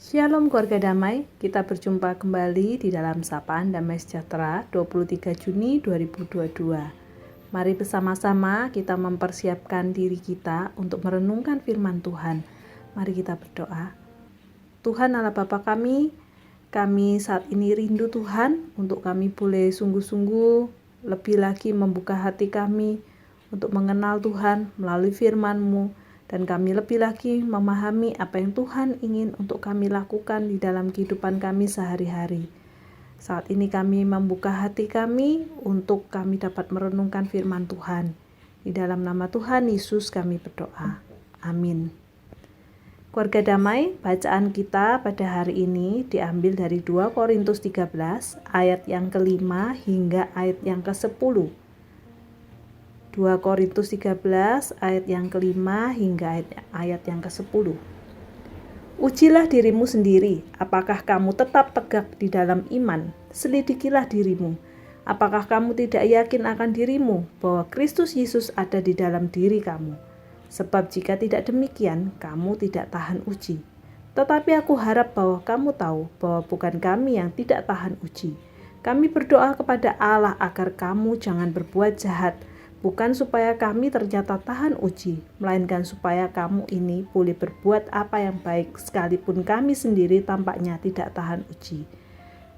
Shalom keluarga damai, kita berjumpa kembali di dalam Sapaan Damai Sejahtera 23 Juni 2022. Mari bersama-sama kita mempersiapkan diri kita untuk merenungkan firman Tuhan. Mari kita berdoa. Tuhan Allah Bapa kami saat ini rindu Tuhan untuk kami boleh sungguh-sungguh lebih lagi membuka hati kami untuk mengenal Tuhan melalui firman-Mu. Dan kami lebih lagi memahami apa yang Tuhan ingin untuk kami lakukan di dalam kehidupan kami sehari-hari. Saat ini kami membuka hati kami untuk kami dapat merenungkan firman Tuhan. Di dalam nama Tuhan Yesus kami berdoa. Amin. Keluarga damai, bacaan kita pada hari ini diambil dari 2 Korintus 13 ayat yang ke-5 hingga ayat yang ke-10. 2 Korintus 13 ayat yang ke-5 hingga ayat yang ke-10. Ujilah dirimu sendiri, apakah kamu tetap tegak di dalam iman? Selidikilah dirimu. Apakah kamu tidak yakin akan dirimu bahwa Kristus Yesus ada di dalam diri kamu? Sebab jika tidak demikian, kamu tidak tahan uji. Tetapi aku harap bahwa kamu tahu bahwa bukan kami yang tidak tahan uji. Kami berdoa kepada Allah agar kamu jangan berbuat jahat, bukan supaya kami ternyata tahan uji, melainkan supaya kamu ini boleh berbuat apa yang baik, sekalipun kami sendiri tampaknya tidak tahan uji.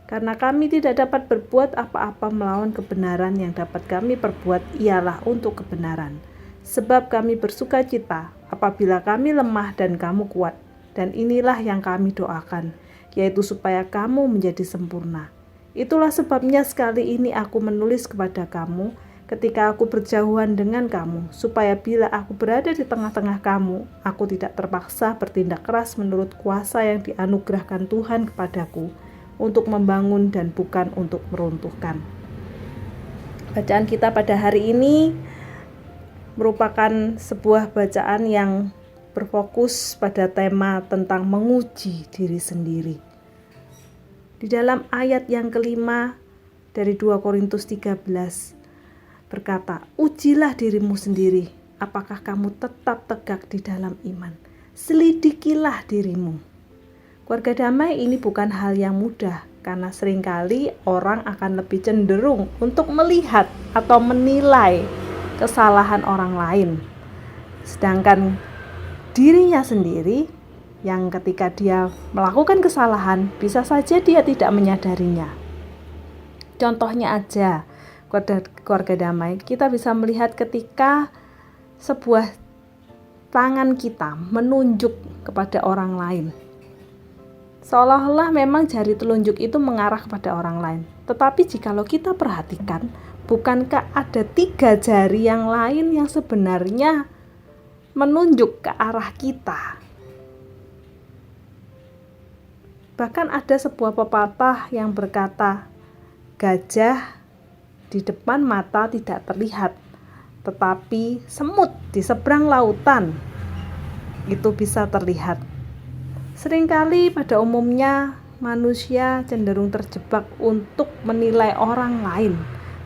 Karena kami tidak dapat berbuat apa-apa melawan kebenaran, yang dapat kami perbuat ialah untuk kebenaran. Sebab kami bersuka cita apabila kami lemah dan kamu kuat, dan inilah yang kami doakan, yaitu supaya kamu menjadi sempurna. Itulah sebabnya sekali ini aku menulis kepada kamu, ketika aku berjauhan dengan kamu, supaya bila aku berada di tengah-tengah kamu, aku tidak terpaksa bertindak keras menurut kuasa yang dianugerahkan Tuhan kepadaku, untuk membangun dan bukan untuk meruntuhkan. Bacaan kita pada hari ini merupakan sebuah bacaan yang berfokus pada tema tentang menguji diri sendiri. Di dalam ayat yang ke-5 dari 2 Korintus 13, berkata, ujilah dirimu sendiri, apakah kamu tetap tegak di dalam iman. Selidikilah dirimu. Keluarga damai, ini bukan hal yang mudah, karena seringkali orang akan lebih cenderung untuk melihat atau menilai kesalahan orang lain. Sedangkan dirinya sendiri, yang ketika dia melakukan kesalahan, bisa saja dia tidak menyadarinya. Contohnya aja, keluarga damai, kita bisa melihat ketika sebuah tangan kita menunjuk kepada orang lain, seolah-olah memang jari telunjuk itu mengarah kepada orang lain. Tetapi jikalau kita perhatikan, bukankah ada 3 jari yang lain yang sebenarnya menunjuk ke arah kita? Bahkan ada sebuah pepatah yang berkata, gajah di depan mata tidak terlihat, tetapi semut di seberang lautan itu bisa terlihat. Seringkali pada umumnya manusia cenderung terjebak untuk menilai orang lain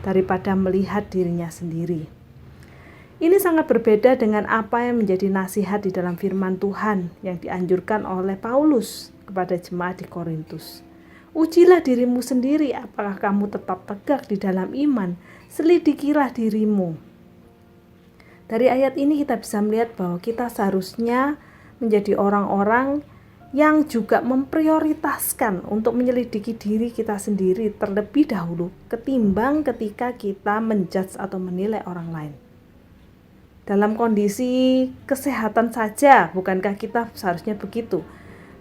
daripada melihat dirinya sendiri. Ini sangat berbeda dengan apa yang menjadi nasihat di dalam firman Tuhan yang dianjurkan oleh Paulus kepada jemaat di Korintus. Ujilah dirimu sendiri, apakah kamu tetap tegak di dalam iman. Selidikilah dirimu. Dari ayat ini kita bisa melihat bahwa kita seharusnya menjadi orang-orang yang juga memprioritaskan untuk menyelidiki diri kita sendiri terlebih dahulu, ketimbang ketika kita menjudge atau menilai orang lain. Dalam kondisi kesehatan saja, bukankah kita seharusnya begitu?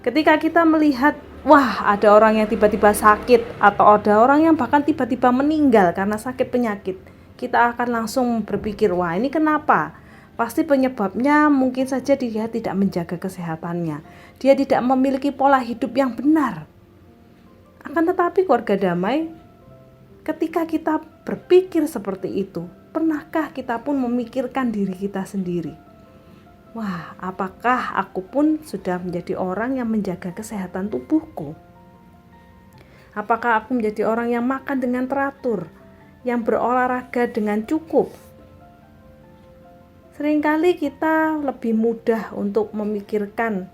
Ketika kita melihat, wah, ada orang yang tiba-tiba sakit, atau ada orang yang bahkan tiba-tiba meninggal karena sakit penyakit, kita akan langsung berpikir, wah, ini kenapa? Pasti penyebabnya mungkin saja dia tidak menjaga kesehatannya, dia tidak memiliki pola hidup yang benar. Akan tetapi keluarga damai, ketika kita berpikir seperti itu, pernahkah kita pun memikirkan diri kita sendiri? Wah, apakah aku pun sudah menjadi orang yang menjaga kesehatan tubuhku? Apakah aku menjadi orang yang makan dengan teratur, yang berolahraga dengan cukup? Seringkali kita lebih mudah untuk memikirkan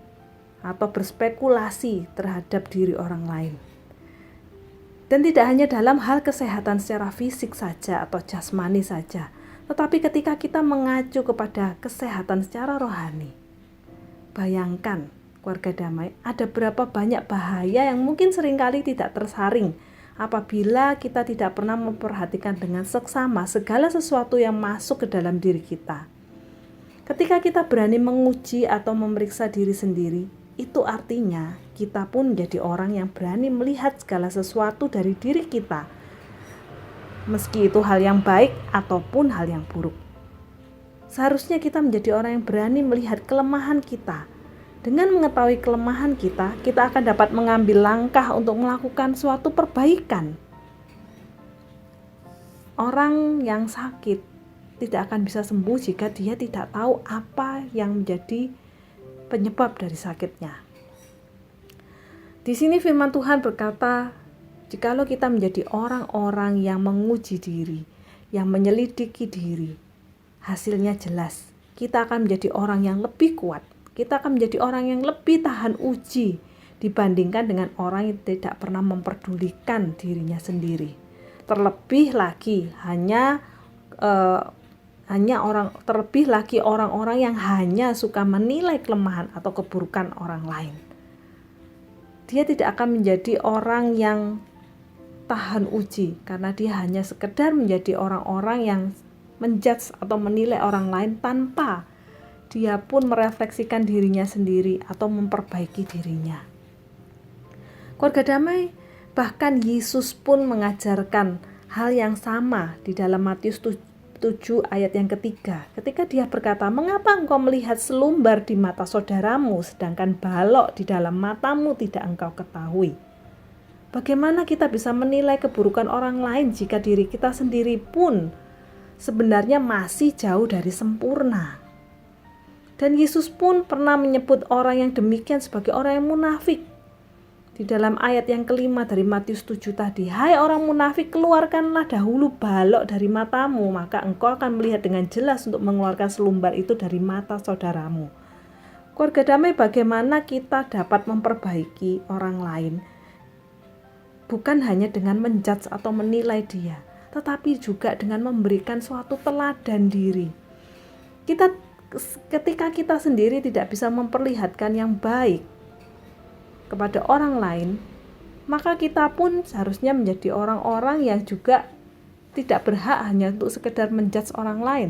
atau berspekulasi terhadap diri orang lain. Dan tidak hanya dalam hal kesehatan secara fisik saja atau jasmani saja, tetapi ketika kita mengacu kepada kesehatan secara rohani. Bayangkan, keluarga damai, ada berapa banyak bahaya yang mungkin seringkali tidak tersaring apabila kita tidak pernah memperhatikan dengan seksama segala sesuatu yang masuk ke dalam diri kita. Ketika kita berani menguji atau memeriksa diri sendiri, itu artinya kita pun menjadi orang yang berani melihat segala sesuatu dari diri kita, meski itu hal yang baik ataupun hal yang buruk. Seharusnya kita menjadi orang yang berani melihat kelemahan kita. Dengan mengetahui kelemahan kita, kita akan dapat mengambil langkah untuk melakukan suatu perbaikan. Orang yang sakit tidak akan bisa sembuh jika dia tidak tahu apa yang menjadi penyebab dari sakitnya. Di sini firman Tuhan berkata, jikalau kita menjadi orang-orang yang menguji diri, yang menyelidiki diri, hasilnya jelas, kita akan menjadi orang yang lebih kuat. Kita akan menjadi orang yang lebih tahan uji dibandingkan dengan orang yang tidak pernah memperdulikan dirinya sendiri. Terlebih lagi orang-orang yang hanya suka menilai kelemahan atau keburukan orang lain. Dia tidak akan menjadi orang yang tahan uji karena dia hanya sekedar menjadi orang-orang yang menjudge atau menilai orang lain tanpa dia pun merefleksikan dirinya sendiri atau memperbaiki dirinya. Keluarga damai, bahkan Yesus pun mengajarkan hal yang sama di dalam Matius 7 ayat yang ketiga. Ketika dia berkata, mengapa engkau melihat selumbar di mata saudaramu, sedangkan balok di dalam matamu tidak engkau ketahui? Bagaimana kita bisa menilai keburukan orang lain jika diri kita sendiri pun sebenarnya masih jauh dari sempurna? Dan Yesus pun pernah menyebut orang yang demikian sebagai orang yang munafik. Di dalam ayat yang kelima dari Matius 7 tadi, hai orang munafik, keluarkanlah dahulu balok dari matamu, maka engkau akan melihat dengan jelas untuk mengeluarkan selumbar itu dari mata saudaramu. Keluarga damai, bagaimana kita dapat memperbaiki orang lain? Bukan hanya dengan menjudge atau menilai dia, tetapi juga dengan memberikan suatu teladan diri. Ketika kita sendiri tidak bisa memperlihatkan yang baik kepada orang lain, maka kita pun seharusnya menjadi orang-orang yang juga tidak berhak hanya untuk sekedar menjudge orang lain.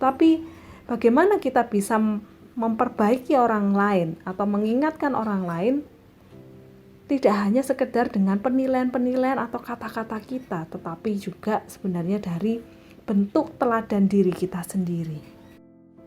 Tapi bagaimana kita bisa memperbaiki orang lain atau mengingatkan orang lain, tidak hanya sekedar dengan penilaian-penilaian atau kata-kata kita, tetapi juga sebenarnya dari bentuk teladan diri kita sendiri.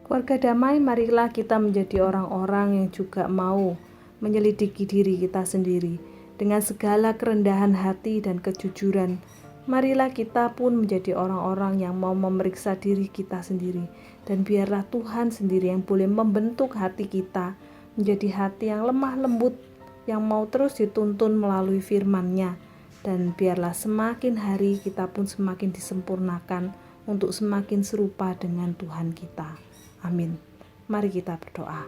Keluarga damai, marilah kita menjadi orang-orang yang juga mau menyelidiki diri kita sendiri dengan segala kerendahan hati dan kejujuran. Marilah kita pun menjadi orang-orang yang mau memeriksa diri kita sendiri, dan biarlah Tuhan sendiri yang boleh membentuk hati kita menjadi hati yang lemah lembut, yang mau terus dituntun melalui firman-Nya, dan biarlah semakin hari kita pun semakin disempurnakan untuk semakin serupa dengan Tuhan kita. Amin. Mari kita berdoa.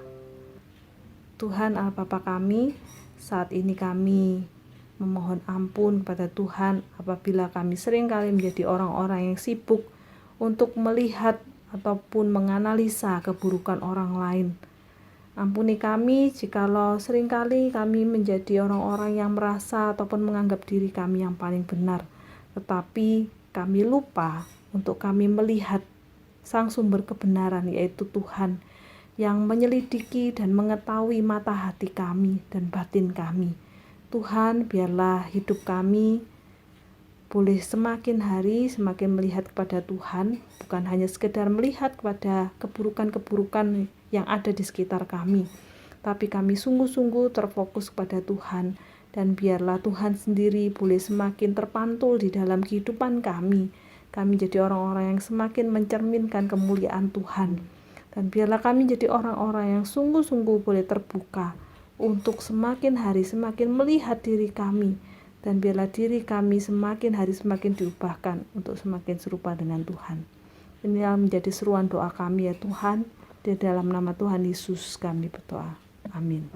Tuhan Allah Bapa kami, saat ini kami memohon ampun kepada Tuhan apabila kami seringkali menjadi orang-orang yang sibuk untuk melihat ataupun menganalisa keburukan orang lain. Ampuni kami jikalau seringkali kami menjadi orang-orang yang merasa ataupun menganggap diri kami yang paling benar, tetapi kami lupa untuk kami melihat Sang sumber kebenaran, yaitu Tuhan yang menyelidiki dan mengetahui mata hati kami dan batin kami. Tuhan, biarlah hidup kami boleh semakin hari semakin melihat kepada Tuhan, bukan hanya sekedar melihat kepada keburukan-keburukan yang ada di sekitar kami, tapi kami sungguh-sungguh terfokus kepada Tuhan, dan biarlah Tuhan sendiri boleh semakin terpantul di dalam kehidupan kami. Kami jadi orang-orang yang semakin mencerminkan kemuliaan Tuhan. Dan biarlah kami jadi orang-orang yang sungguh-sungguh boleh terbuka untuk semakin hari semakin melihat diri kami. Dan biarlah diri kami semakin hari semakin diubahkan untuk semakin serupa dengan Tuhan. Inilah menjadi seruan doa kami ya Tuhan. Di dalam nama Tuhan Yesus kami berdoa. Amin.